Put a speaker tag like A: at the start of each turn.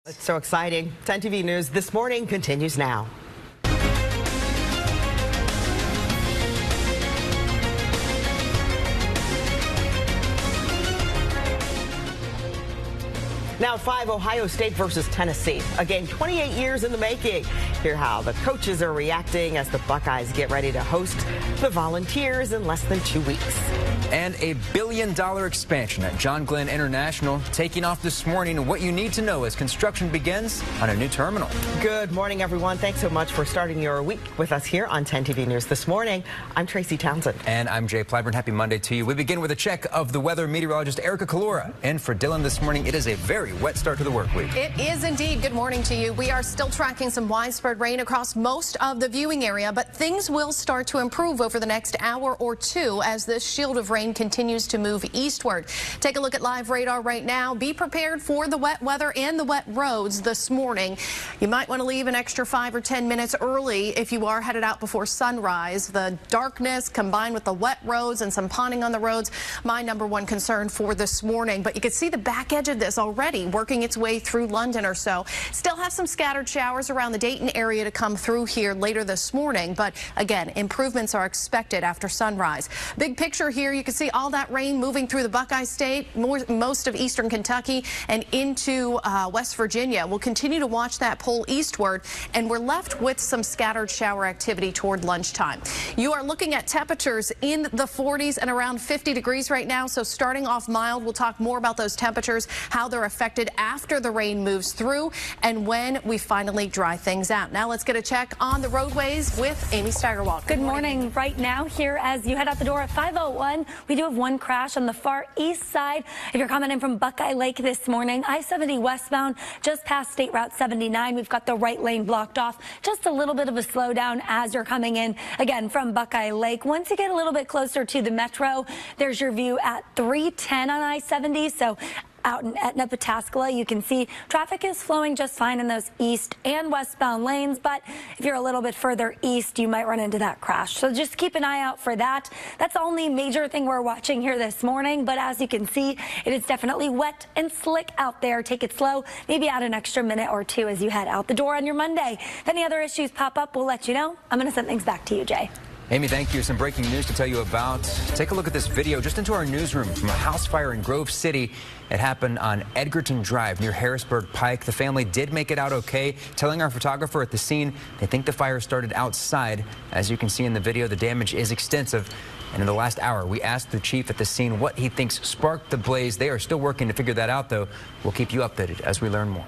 A: It's so exciting. 10 TV News This Morning continues now. Now at 5, Ohio State versus Tennessee. A game 28 years in the making. Hear how the coaches are reacting as the Buckeyes get ready to host the Volunteers in less than 2 weeks.
B: And a $1 billion expansion at John Glenn International taking off this morning, and what you need to know as construction begins on a new terminal.
A: Good morning, everyone. Thanks so much for starting your week with us here on 10 TV News This Morning. I'm Tracy Townsend.
B: And I'm Jay Plyburn. Happy Monday to you. We begin with a check of the weather. Meteorologist Erica Collura. And for Dylan this morning, it is a very wet start to the work week.
C: It is indeed. Good morning to you. We are still tracking some widespread rain across most of the viewing area, but things will start to improve over the next hour or two as this shield of rain continues to move eastward. Take a look at live radar right now. Be prepared for the wet weather and the wet roads this morning. You might want to leave an extra 5 or 10 minutes early if you are headed out before sunrise. The darkness combined with the wet roads and some ponding on the roads, my #1 concern for this morning. But you can see the back edge of this already working its way through London or so. Still have some scattered showers around the Dayton area to come through here later this morning. But again, improvements are expected after sunrise. Big picture here, you can see all that rain moving through the Buckeye State, most of eastern Kentucky and into West Virginia. We'll continue to watch that pull eastward, and we're left with some scattered shower activity toward lunchtime. You are looking at temperatures in the 40s and around 50 degrees right now, so starting off mild. We'll talk more about those temperatures, how they're affected after the rain moves through and when we finally dry things out. Now let's get a check on the roadways with Amy Steigerwald.
D: Good morning. Right now here as you head out the door at 501, we do have one crash on the far east side. If you're coming in from Buckeye Lake this morning, I-70 westbound just past State Route 79, we've got the right lane blocked off. Just a little bit of a slowdown as you're coming in again from Buckeye Lake. Once you get a little bit closer to the metro, there's your view at 310 on I-70. So out in Etna, Pataskala, you can see traffic is flowing just fine in those east and westbound lanes, but if you're a little bit further east, you might run into that crash. So just keep an eye out for that. That's the only major thing we're watching here this morning, but as you can see, it is definitely wet and slick out there. Take it slow, maybe add an extra minute or two as you head out the door on your Monday. If any other issues pop up, we'll let you know. I'm going to send things back to you, Jay.
B: Amy, thank you. Some breaking news to tell you about. Take a look at this video just into our newsroom from a house fire in Grove City. It happened on Edgerton Drive near Harrisburg Pike. The family did make it out okay, telling our photographer at the scene they think the fire started outside. As you can see in the video, the damage is extensive. And in the last hour, we asked the chief at the scene what he thinks sparked the blaze. They are still working to figure that out, though. We'll keep you updated as we learn more.